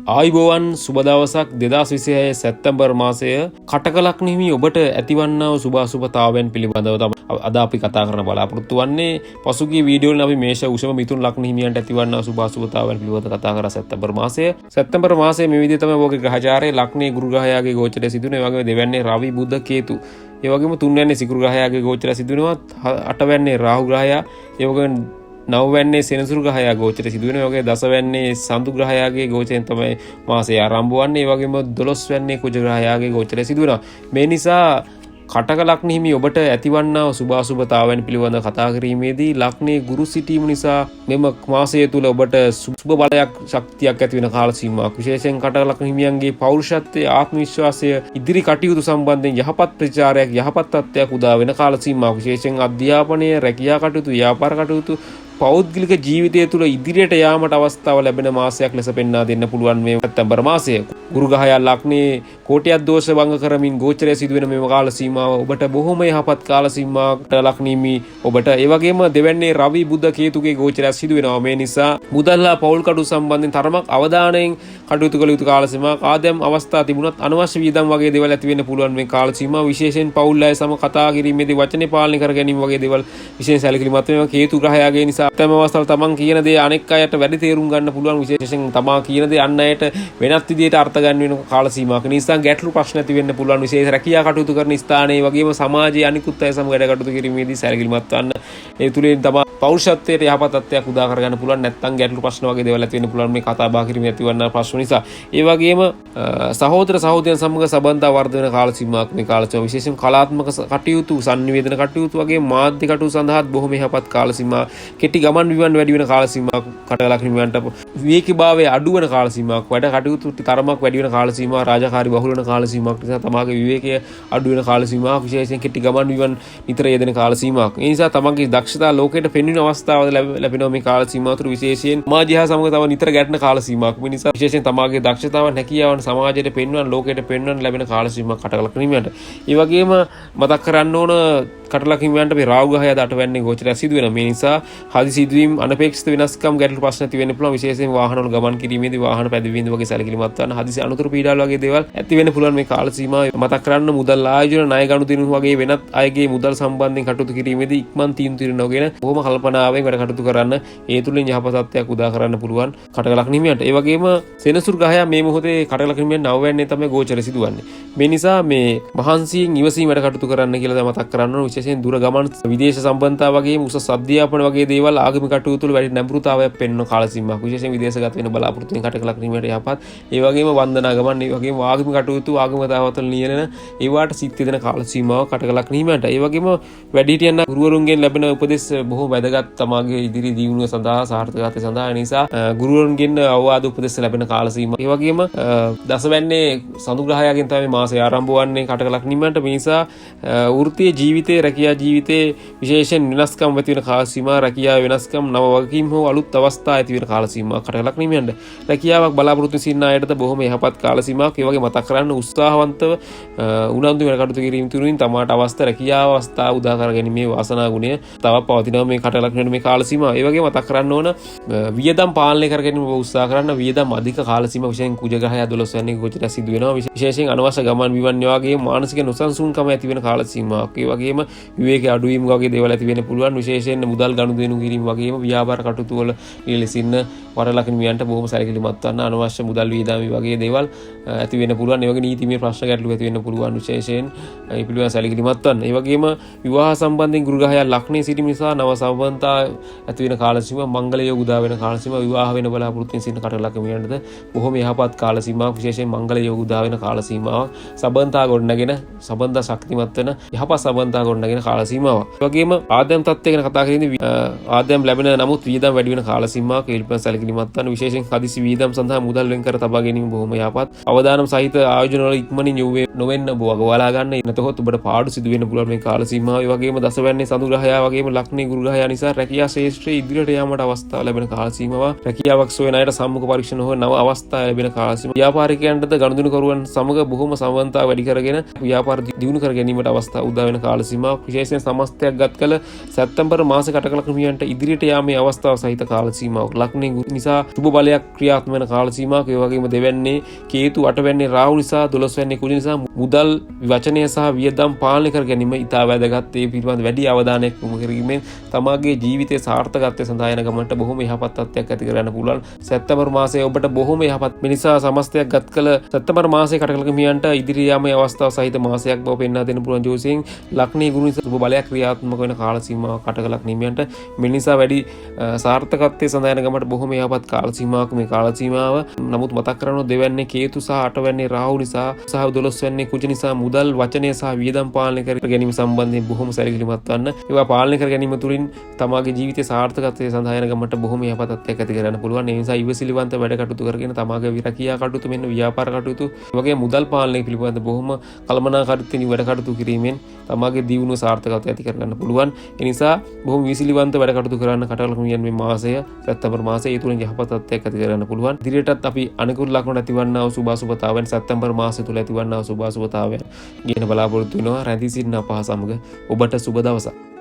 ආයිබෝවන් සුබ දවසක් 2026 සැප්තැම්බර් මාසය කටක ලග්න හිමි ඔබට ඇතිවන්නා වූ සුබ අසුබතාවයන් පිළිබඳව තමයි අද අපි කතා කරන්න බලාපොරොත්තු වෙන්නේ. පසුගිය වීඩියෝ වලින් අපි මේෂ වෘෂභ මිථුන ලග්න හිමියන්ට ඇතිවන්නා සුබ අසුබතාවයන් පිළිබඳව කතා කරා සැප්තැම්බර් මාසය. සැප්තැම්බර් මාසයේ මේ විදිහට තමයි ඔබගේ ග්‍රහචාරයේ ලග්නයේ ගුරු ග්‍රහයාගේ ගෝචරය සිදුවෙන. ඒ වගේම දෙවැන්නේ රවි බුධ කේතු. ඒ වගේම තුන්වැන්නේ සිකුරු ග්‍රහයාගේ ගෝචරය සිදුවෙනවා. අටවැන්නේ රාහු ග්‍රහයා. ඒ වගේම නවවැන්නේ සෙනසුරු ග්‍රහයා ගෝචර සිදුවෙන. ඒ වගේ දසවැන්නේ සඳු ග්‍රහයාගේ ගෝචරයෙන් තමයි මාසය ආරම්භ වන්නේ. ඒ වගේම 12 වැන්නේ කුජ ග්‍රහයාගේ ගෝචරය සිදුවෙනවා. මේ නිසා කටක ලග්න හිමි ඔබට ඇතිවන්නා සුභ අසුභතාවයන් පිළිබඳව කතා කිරීමේදී ලග්නයේ ගුරු සිටීම නිසා මෙම මාසය තුල ඔබට සුභ බලයක් ශක්තියක් ඇති වෙන කාල සීමාවක්. විශේෂයෙන් කටක ලග්න හිමියන්ගේ පෞරුෂත්වයේ ආත්ම විශ්වාසය ඉදිරි කටයුතු සම්බන්ධයෙන් යහපත් ප්‍රතිචාරයක් යහපත් තත්ත්වයක් උදා වෙන කාල සීමාවක්. විශේෂයෙන් අධ්‍යාපනය, රැකියා කටයුතු, ව්‍යාපාර කටයුතු, පෞද්ගලික ජීවිතය තුළ ඉදිරියට යාමට අවස්ථාව ලැබෙන මාසයක් ලෙස පෙන්වා දෙන්න පුළුවන් මේ සැප්තැම්බර් මාසය. ගුරු ග්‍රහයා ලග්නයේ කෝටියක් දෝෂ භංග කරමින් ගෝචරය සිදුවෙන මේ කාල සීමාව ඔබට බොහොම යහපත් කාල සීමාවකට ලග්න හිමි ඔබට. ඒ වගේම දෙවැන්නේ රවි බුධ කේතුගේ ගෝචරය සිදු වෙනවා. මේ නිසා මුදල්ලා පෞල් කටයුතු සම්බන්ධයෙන් තරමක් අවධානයෙන් කටයුතු කළ යුතු කාල සීමාවක්. ආදම් අවස්ථා තිබුණත් අනවශ්‍ය වියදම් වගේ දේවල් ඇති වෙන්න පුළුවන් මේ කාල සීමාව. විශේෂයෙන් පෞල් අය සම කතා කිරීමේදී වචනේ පාලනය කර ගැනීම වගේ දේවල් විශේෂ සැලකිලිමත් වෙනවා. කේතු ග්‍රහයාගේ නිසා තම අවස්ථාවල තමන් කියන දේ අනෙක් අයට වැඩි තේරුම් ගන්න පුළුවන්. විශේෂයෙන් තමා කියන දේ අන් අයට වෙනත් විදිහට අර්ථ ගන්න වෙන කාල සීමාවක නිසා ගැටලු ප්‍රශ්න ඇති වෙන්න පුළුවන්. විශේෂ රැකියා කටයුතු කරන ස්ථානයේ වගේම සමාජයේ අනිකුත් අය සමග වැඩ කටයුතු කිරීමේදී සැලකිලිමත් වන්න. ඒ තුලින් තමා පෞරුෂත්වයට යහපත් තත්ත්වයක් උදා කර ගන්න පුළුවන්. නැත්නම් ගැටලු ප්‍රශ්න වගේ දේවල් ඇති වෙන්න පුළුවන් මේ කතා බහ කිරීමේ ඇතිවන්නා ප්‍රශ්න නිසා. ඒ වගේම සහෝදර සහෝදරයන් සමග සම්බන්ධතා වර්ධන කාල සීමාවක් මේ කාල සීමාව. විශේෂයෙන් කලාත්මක කටයුතු, සංනිවේදන කටයුතු වගේ මාධ්‍ය කටයුතු සඳහා බොහොම යහපත් කාල සීමාවක්. කෙටි ගමන් විමන් වැඩි වෙන කාල සීමාවක් කටක ලග්න හිමියන්ට විවේකීභාවය අඩු වෙන කාල සීමාවක්. වැඩ කටයුතු තරමක් වැඩි වෙන කාල සීමාවක්, රාජකාරී බහුල වෙන කාල සීමාවක් නිසා තමාගේ විවේකය අඩු වෙන කාල සීමාවක්. විශේෂයෙන් කෙටි ගමන් විමන් නිතර යෙදෙන කාල සීමාවක්. ඒ නිසා තමන්ගේ දක්ෂතා ලෝකයට පෙන්වන අවස්ථාවද ලැබෙනවා මේ කාල සීමාව තුළ. විශේෂයෙන් සමාජය හා සමග තව නිතර ගැටෙන කාල සීමාවක්. මේ නිසා විශේෂයෙන් තමාගේ දක්ෂතාවන්, හැකියාවන් සමාජයට පෙන්වන, ලෝකයට පෙන්වන ලැබෙන කාල සීමාවක් කටක ලග්න හිමියන්ට. ඒ වගේම මතක් කරන්න ඕන කටක ලග්න හිමියන්ට මේ රාහු ග්‍රහය අටවැන්නේ ගෝචරය සිදු වෙනවා. මේ නිසා හදිසි සිදුවීම්, අනපේක්ෂිත වෙනස්කම්, ගැටලු ප්‍රශ්න ඇති වෙන්න පුළුවන්. විශේෂයෙන් වාහනවල ගමන් කිරීමේදී වාහන පැදවීම වගේ සැලකිලිමත් වන්න. හදිසි අනුතර පීඩාවල් වගේ දේවල් ඇති වෙන්න පුළුවන් මේ කාල සීමාව. මතක් කරන්න මුදල් ආයෝජන, ණය ගනුදෙනු වගේ වෙනත් අයගේ මුදල් සම්බන්ධයෙන් කටයුතු කිරීමේදී ඉක්මන් තීන්දුව නොගෙන බොහොම කල්පනාවෙන් වැඩ කටයුතු කරන්න. ඒ තුලින් යහපත් තත්ත්වයක් උදා කරන්න පුළුවන් කටක ලග්න හිමියන්ට. ඒ වගේම සෙනසුරු ග්‍රහයා මේ මොහොතේ කටක ලග්න හිමියන් නවවැන්නේ තමයි ගෝචර සිදුවන්නේ. මේ නිසා මේ මහන්සියෙන් ඉවසීම වැඩ කටයුතු කරන්න කියලා මතක් කරන්න ඕන. විශේෂයෙන් දුර ගමන්, විදේශ සම්බන්ධතා වගේම උසස් අධ්‍යාපන වගේ දේවල්, ආගමික කටයුතු වල වැඩි නැඹුරුතාවයක් පෙන්වන කාල සීමාවක්. විශේෂයෙන් විදේශගත වෙන බලාපොරොත්තු වෙන කටක ලග්න හිමියන්ට යහපත්. ඒ වගේම වන්දනා ගමන්, ඒ වගේම ආගමික කටයුතු, ආගමික දාවතවල නියැලෙන ඒවට සිත් දෙන කාල සීමාවක් කටක ලග්න හිමියන්ට. ඒ වගේම වැඩිහිටියන් ගුරුවරුන්ගෙන් ලැබෙන උපදෙස් බොහෝ වැදගත් තමාගේ ඉදිරි දියුණුව සඳහා, සාර්ථකත්වය සඳහා. ඒ නිසා ගුරුවරුන්ගෙන් අවවාද උපදෙස් ලැබෙන කාල සීමාව. ඒ වගේම දසවැන්නේ සඳු ග්‍රහයාගෙන් තමයි මාසය ආරම්භ වන්නේ කටක ලග්න හිමියන්ට. මේ නිසා වෘත්තීය ජීවිතයේ, රැකියා ජීවිතයේ විශේෂයෙන් වෙනස්කම් ඇති වෙන කාල සීමාව, රැකියාව වෙනස්කම්, නව වගකීම් හෝ අලුත් අවස්ථා ඇති වෙන කාල සීමාවක් කටක ලග්න හිමියන්ට. රැකියාවක් බලාපොරොත්තු සිටින අයටද බොහොම යහපත් කාල සීමාවක්. ඒ වගේ මතක් කරන්න උත්සාහවන්තව උනන්දු වෙන කටයුතු කිරීම තුලින් තමාට අවස්ථා, රැකියාව අවස්ථා උදා කර ගැනීමේ වාසනා ගුණය තව පවතිනවා මේ කටක ලග්න මේ කාල සීමාව. ඒ වගේ මතක් කරන්න ඕන වියදම් පාලනය කර ගැනීම උත්සාහ කරන්න. වියදම් අධික කාල සීමාව විශේෂයෙන් කුජ ග්‍රහයා 12 වැනි ගෝචරය සිදු වෙනවා. විශේෂයෙන් අනවශ්‍ය ගමන් විමන් වගේ මානසික නොසන්සුන්කම ඇති වෙන කාල සීමාවක්. ඒ වගේම විවේක අඩුවීම වගේ දේවල් ඇති වෙන්න පුළුවන්. විශේෂයෙන් මුදල් ගනුදෙනු කිරීම වගේම ව්‍යාපාර කටයුතු වල නියැලෙන්න වරලග්න හිමියන්ට බොහොම සැලකිලිමත් වන්න. අනවශ්‍ය මුදල් වියදම් වගේ දේවල් ඇති වෙන්න පුළුවන්. ඒ වගේ නීතිමය ප්‍රශ්න ගැටලු ඇති වෙන්න පුළුවන්. විශේෂයෙන් ඒ පිළිබඳව සැලකිලිමත් වන්න. ඒ වගේම විවාහ සම්බන්ධයෙන් ගුරු ග්‍රහයා ලග්නයේ සිටීම නිසා නව සම්බන්ධතා ඇති වෙන කාල සීමාව, මංගල යෝග උදා වෙන කාල සීමාව, විවාහ වෙන බලාපොරොත්තු වෙන කටක ලග්න හිමියන්ටද බොහොම යහපත් කාල සීමාවක්. විශේෂයෙන් මංගල යෝග උදා වෙන කාල සීමාවක්. සම්බන්ධතා ගොඩනගෙන, සම්බන්ධතා ශක්තිමත් වෙන යහපත් සම්බන්ධතා ගොඩනගෙන කාල සීමාවක්. ඒ වගේම ආදම් තත්ත්වය ගැන කතා කරද්දී ආදම් ලැබෙන නමුත් වියදම් වැඩි වෙන කාල සීමාවක්. ඒ පිළිබඳව සැලකිලිමත් වන්න. විශේෂයෙන් හදිසි වියදම් සඳහා මුදල් වෙන් කර තබා ගැනීම බොහොම බොහොම යහපත්. අවදානම් සහිත ආයෝජන වල ඉක්මනින් යොමු නොවෙන්න වගවලා ගන්න. නැතහොත් ඔබට පාඩු සිදු වෙන්න පුළුවන් මේ කාල සීමාව. ඒ වගේම දසවැන්නේ සඳු ග්‍රහයා වගේම ලග්නේ ගුරු ග්‍රහයා නිසා රැකියා ශාස්ත්‍රයේ ඉදිරියට යාමට අවස්ථාව ලැබෙන කාල සීමාව. රැකියාවක් සොයන අයට සම්මුඛ පරීක්ෂණ හෝ නව අවස්ථා ලැබෙන කාල සීමාව. ව්‍යාපාරිකයන්ටද ගනුදෙනුකරුවන් සමග බොහොම සම්බන්ධතාව වැඩි කරගෙන ව්‍යාපාර දියුණු කර ගැනීමට අවස්ථා උදා වෙන කාල සීමාව. විශේෂයෙන් සමස්තයක් ගත් කල සැප්තැම්බර් මාසේ කටකලක් හිමියන්ට ඉදිරියට යාමේ අවස්ථාව සහිත කාල සීමාවක්. ලග්නේ නිසා සුබ බලයක් ක්‍රියාත්මක වෙන කාල සීමාවක්. ඒ වගේම දෙවැන්නේ කේතු, අටවැන්නේ රාහු නිසා, 12වැන්නේ කුජ නිසා මුදල් වචනය සහ වියදම් පාලනය කර ගැනීම ඉතා වැදගත්. ඒ පිළිබඳ වැඩි අවධානයක් යොමු කිරීමෙන් තමාගේ ජීවිතයේ සාර්ථකත්වය සඳහා යන ගමනට බොහොම යහපත් තත්ත්වයක් ඇති කරගන්න පුළුවන්. සැප්තැම්බර් මාසයේ ඔබට බොහොම යහපත්. මේ නිසා සමස්තයක් ගත් කල සැප්තැම්බර් මාසයේ කටකලක හිමියන්ට ඉදිරි යාමේ අවස්ථාව සහිත මාසයක් බව පෙන්වා දෙන්න පුළුවන්. ජෝතිෂයෙන් ලග්නේ ගුරු නිසා සුබ බලයක් ක්‍රියාත්මක වෙන කාල සීමාවක් කටකලක් හිමියන්ට. මේ නිසා වැඩි සාර්ථකත්වයේ සඳහා යන ගමනට බොහොම යහපත් කාල සීමාවක් මේ කාල සීමාව. නමුත් මතක් කරගන්න දෙවැන්නේ කේතු සහ අටවැන්නේ රාහු නිසා සහ 12වැන්නේ කුජ නිසා මුදල් වචනය සහ වියදම් පාලනය කර ගැනීම සම්බන්ධයෙන් බොහොම සැලකිලිමත් වන්න. ඒවා පාලනය කර ගැනීම තුළින් තමාගේ ජීවිතයේ සාර්ථකත්වයේ සඳහා යන ගමනට බොහොම යහපත් තත්ත්වයක් ඇති කරගන්න පුළුවන්. ඒ නිසා ඉවසිලිවන්ත වැඩ කටයුතු කරගෙන තමාගේ විරකියා කටයුතු මෙන්න ව්‍යාපාර කටයුතු වගේ මුදල් පාලනය පිළිබඳ බොහොම කළමනාකාරීත්වයෙන් වැඩ කටයුතු කිරීමෙන් තමාගේ දියුණුව සාර්ථකත්වය ඇති කරගන්න පුළුවන්. ඒ නිසා බොහොම විසිලිවන්ත වැඩ කටයුතු කරන්න කටකලක හිමියන් මේ මාසය සැප්තැම්බර් මාසයේ ඒ තුලින් යහපත් තත්ත්වයක් ඇති කරගන්න පුළුවන්. ඉදිරියටත් අපි අනිකුත් ලක්ෂණ ඇතිවන්නා වූ සුභාසුභතාවයන් සැප්තැම්බර් මාසය තුල ඇතිවන්නා වූ සුභාසුභතාවයන් ගෙන බලාපොරොත්තු වෙනවා. රැඳී සිටින අපහ සමග ඔබට සුබ දවසක්.